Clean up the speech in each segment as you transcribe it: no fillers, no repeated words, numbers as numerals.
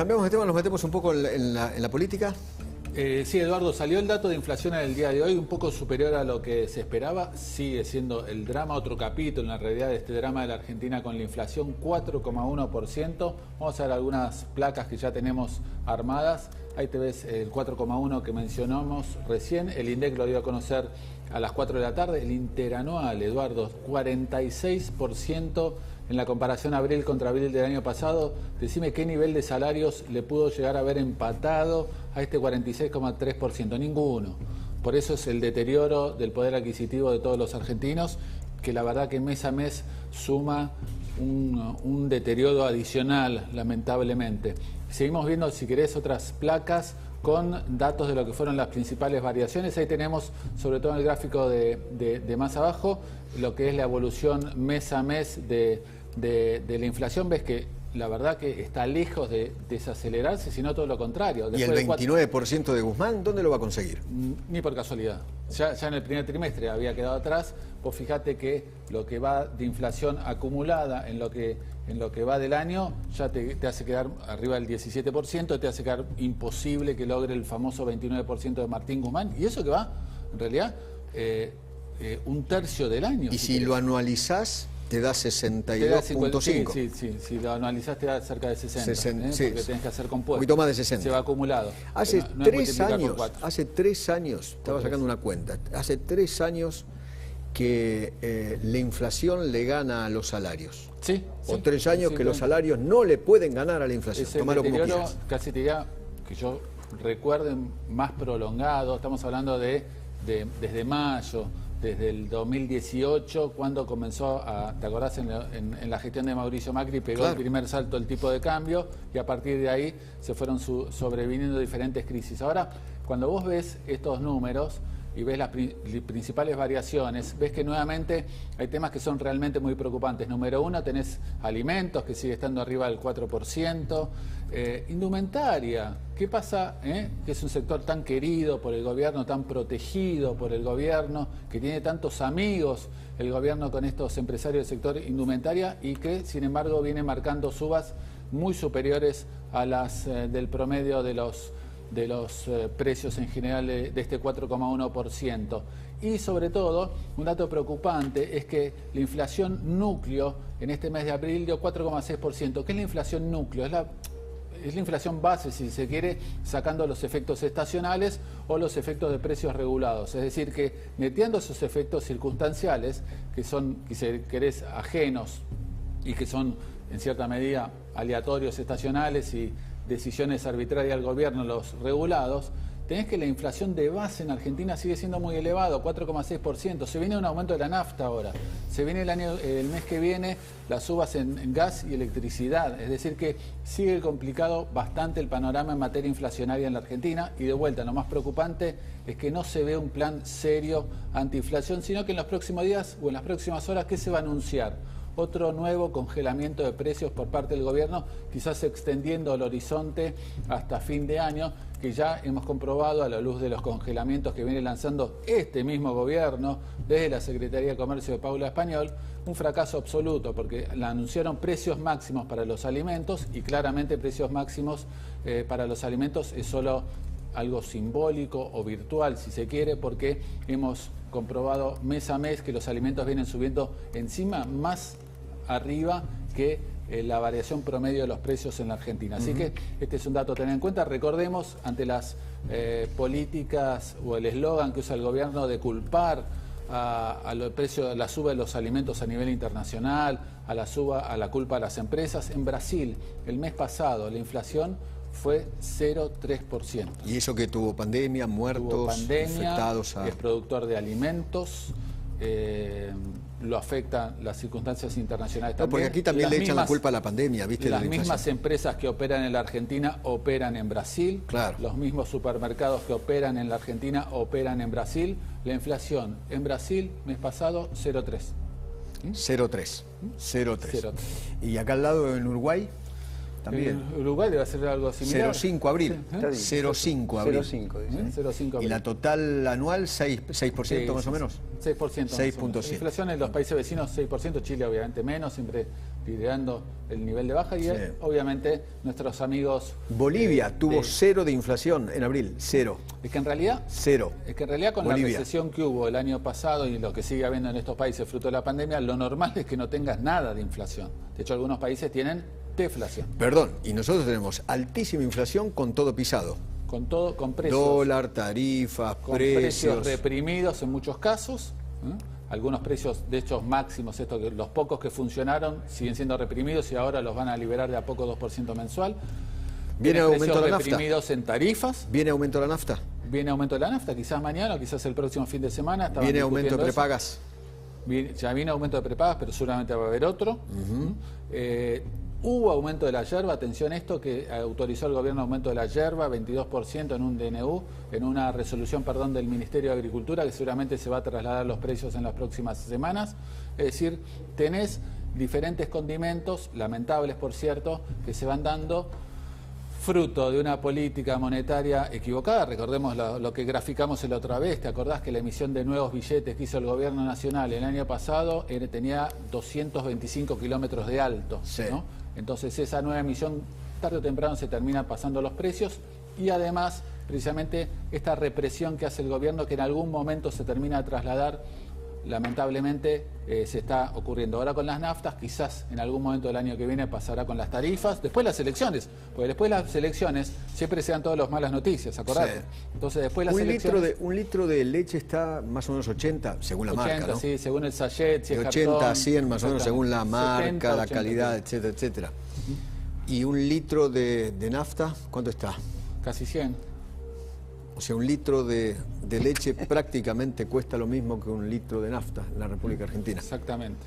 Cambiamos de tema, nos metemos un poco en la política. Sí, Eduardo, salió el dato de inflación en el día de hoy un poco superior a lo que se esperaba. Sigue siendo el drama, otro capítulo en la realidad de este drama de la Argentina con la inflación, 4,1%. Vamos a ver algunas placas que ya tenemos armadas. Ahí te ves el 4,1 que mencionamos recién. El INDEC lo dio a conocer a las 4 de la tarde. El interanual, Eduardo, 46% en la comparación abril contra abril del año pasado. Decime qué nivel de salarios le pudo llegar a haber empatado a este 46,3%. Ninguno. Por eso es el deterioro del poder adquisitivo de todos los argentinos, que la verdad que mes a mes suma un deterioro adicional, lamentablemente. Seguimos viendo, si querés, otras placas con datos de lo que fueron las principales variaciones. Ahí tenemos, sobre todo en el gráfico de más abajo, lo que es la evolución mes a mes de la inflación. Ves que la verdad que está lejos de desacelerarse, sino todo lo contrario. ¿Y el 29% de Guzmán, dónde lo va a conseguir? Ni por casualidad. Ya en el primer trimestre había quedado atrás. Vos fijate que lo que va de inflación acumulada en lo que va del año ya te hace quedar arriba del 17%, te hace quedar imposible que logre el famoso 29% de Martín Guzmán. Y eso que va, en realidad, un tercio del año. Y si lo anualizás, te da 62,5. Sí, si lo analizás te da cerca de 60, sí, porque tenés que hacer compuesto. Un poquito más de 60. Se va acumulado. Hace 3 años, estaba sacando una cuenta, hace 3 años que la inflación le gana a los salarios. Sí. O 3 años que los salarios no le pueden ganar a la inflación. Tomalo como quieras. Casi te diría que yo recuerde más prolongado. Estamos hablando desde mayo, desde el 2018, cuando comenzó ¿te acordás? En la gestión de Mauricio Macri pegó el primer salto el tipo de cambio y a partir de ahí se fueron sobreviniendo diferentes crisis. Ahora, cuando vos ves estos números y ves las principales variaciones, ves que nuevamente hay temas que son realmente muy preocupantes. Número uno, tenés alimentos, que sigue estando arriba del 4%. Indumentaria, ¿qué pasa? Que es un sector tan querido por el gobierno, tan protegido por el gobierno, que tiene tantos amigos el gobierno con estos empresarios del sector indumentaria y que, sin embargo, viene marcando subas muy superiores a las del promedio de los precios en general de este 4,1%. Y sobre todo, un dato preocupante es que la inflación núcleo en este mes de abril dio 4,6%. ¿Qué es la inflación núcleo? Es la inflación base, si se quiere, sacando los efectos estacionales o los efectos de precios regulados. Es decir, que neteando esos efectos circunstanciales, que son, si querés, ajenos y que son, en cierta medida, aleatorios, estacionales y decisiones arbitrarias del gobierno, los regulados, tenés que la inflación de base en Argentina sigue siendo muy elevado, 4,6%. Se viene un aumento de la nafta ahora. Se viene el mes que viene las subas en gas y electricidad. Es decir que sigue complicado bastante el panorama en materia inflacionaria en la Argentina. Y de vuelta, lo más preocupante es que no se ve un plan serio antiinflación, sino que en los próximos días o en las próximas horas, ¿qué se va a anunciar? Otro nuevo congelamiento de precios por parte del gobierno, quizás extendiendo el horizonte hasta fin de año, que ya hemos comprobado a la luz de los congelamientos que viene lanzando este mismo gobierno desde la Secretaría de Comercio de Paula Español, un fracaso absoluto, porque la anunciaron precios máximos para los alimentos y claramente precios máximos para los alimentos es solo algo simbólico o virtual, si se quiere, porque hemos comprobado mes a mes que los alimentos vienen subiendo encima más arriba que la variación promedio de los precios en la Argentina. Así que este es un dato a tener en cuenta. Recordemos, ante las políticas o el eslogan que usa el gobierno de culpar a los precios, la suba de los alimentos a nivel internacional, a la culpa a las empresas, en Brasil el mes pasado la inflación fue 0,3%. ¿Y eso que tuvo pandemia, muertos, infectados? Es productor de alimentos, lo afectan las circunstancias internacionales también. No, porque aquí también le echan la culpa a la pandemia, ¿viste? Las mismas empresas que operan en la Argentina operan en Brasil. Claro. Los mismos supermercados que operan en la Argentina operan en Brasil. La inflación en Brasil, mes pasado, 0,3. 0,3. 0,3. ¿Y acá al lado en Uruguay? también. Uruguay debe hacer algo similar. 0,5 abril. 0,5 abril. 0,5. Y la total anual 6% más o menos. 6%. 6.7. Inflación en los países vecinos 6%, Chile obviamente menos, siempre liderando el nivel de baja y obviamente nuestros amigos... Bolivia tuvo 0 de inflación en abril, 0. Es que en realidad... 0. Es que en realidad con Bolivia. la recesión que hubo el año pasado y lo que sigue habiendo en estos países fruto de la pandemia, lo normal es que no tengas nada de inflación. De hecho, algunos países tienen deflación. Perdón, y nosotros tenemos altísima inflación con todo pisado. Con todo, con precios... Dólar, tarifas, con precios reprimidos en muchos casos. Algunos precios, de hecho, máximos, los pocos que funcionaron siguen siendo reprimidos y ahora los van a liberar de a poco 2% mensual. ¿Viene aumento de la nafta? Reprimidos en tarifas. ¿Viene aumento de la nafta? Viene aumento de la nafta, quizás mañana o quizás el próximo fin de semana. ¿Viene aumento de prepagas? Ya viene aumento de prepagas, pero seguramente va a haber otro. Hubo aumento de la yerba, atención a esto, que autorizó el gobierno aumento de la yerba, 22% en un DNU, en una resolución, del Ministerio de Agricultura, que seguramente se va a trasladar los precios en las próximas semanas. Es decir, tenés diferentes condimentos, lamentables por cierto, que se van dando fruto de una política monetaria equivocada. Recordemos lo que graficamos la otra vez. ¿Te acordás que la emisión de nuevos billetes que hizo el gobierno nacional el año pasado tenía 225 kilómetros de alto? Sí. ¿No? Entonces esa nueva emisión tarde o temprano se termina pasando los precios y además precisamente esta represión que hace el gobierno que en algún momento se termina de trasladar, lamentablemente se está ocurriendo ahora con las naftas, quizás en algún momento del año que viene pasará con las tarifas, después las elecciones, porque después de las elecciones siempre se dan todas las malas noticias, acordate. Sí. Entonces después las elecciones... Un litro de leche está más o menos 80, según la 80, marca, ¿no? Sí, según el sachet, si de es 80 cartón, a 100 más o menos según la marca, 70, la 80, calidad, etcétera, etcétera. ¿Y un litro de nafta cuánto está? Casi 100. O sea, un litro de leche prácticamente cuesta lo mismo que un litro de nafta en la República Argentina. Exactamente.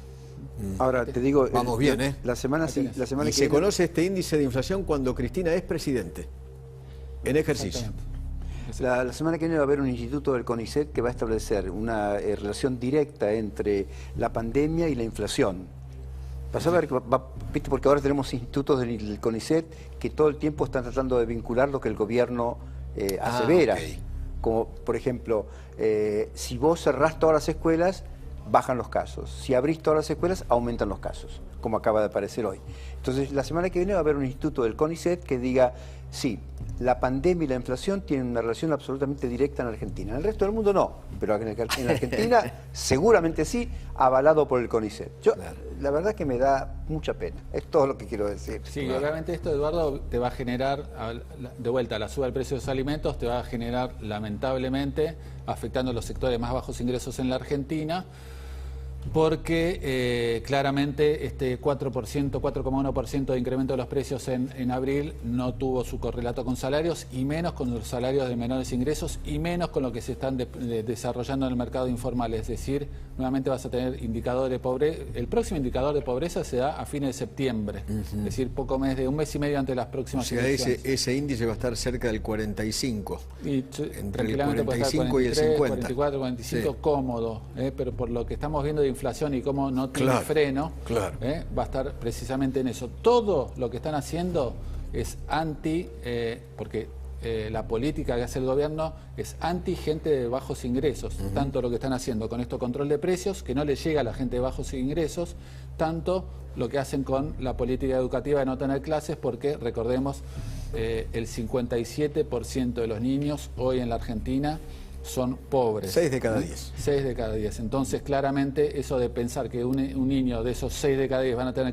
Ahora te digo... Vamos bien, ¿eh? La semana y que se viene... conoce este índice de inflación cuando Cristina es presidente, en ejercicio. La semana que viene va a haber un instituto del CONICET que va a establecer una relación directa entre la pandemia y la inflación. Vas a ver que ¿viste? Porque ahora tenemos institutos del CONICET que todo el tiempo están tratando de vincular lo que el gobierno asevera. Okay. Como, por ejemplo, si vos cerrás todas las escuelas, bajan los casos. Si abrís todas las escuelas, aumentan los casos, como acaba de aparecer hoy. Entonces, la semana que viene va a haber un instituto del CONICET que diga, sí, la pandemia y la inflación tienen una relación absolutamente directa en Argentina. En el resto del mundo no, pero en Argentina seguramente sí, avalado por el CONICET. La verdad que me da mucha pena, es todo lo que quiero decir. Sí, obviamente esto, Eduardo, te va a generar, de vuelta, la suba del precio de los alimentos, te va a generar, lamentablemente, afectando a los sectores más bajos ingresos en la Argentina, porque claramente este 4,1% de incremento de los precios en abril no tuvo su correlato con salarios y menos con los salarios de menores ingresos y menos con lo que se están desarrollando en el mercado informal. Es decir, nuevamente vas a tener indicador de pobreza. El próximo indicador de pobreza se da a fines de septiembre, es decir, un mes y medio antes de las próximas elecciones. Ese índice va a estar cerca del 45. Y entre el 45 y el 50. 44, 45, sí. Cómodo, pero por lo que estamos viendo de inflación y cómo no tiene freno, va a estar precisamente en eso. Todo lo que están haciendo es porque la política que hace el gobierno es anti gente de bajos ingresos, tanto lo que están haciendo con esto control de precios, que no le llega a la gente de bajos ingresos, tanto lo que hacen con la política educativa de no tener clases, porque recordemos, el 57% de los niños hoy en la Argentina son pobres. 6 de cada 10. 6 de cada 10. Entonces, claramente, eso de pensar que un niño de esos 6 de cada 10 van a tener clases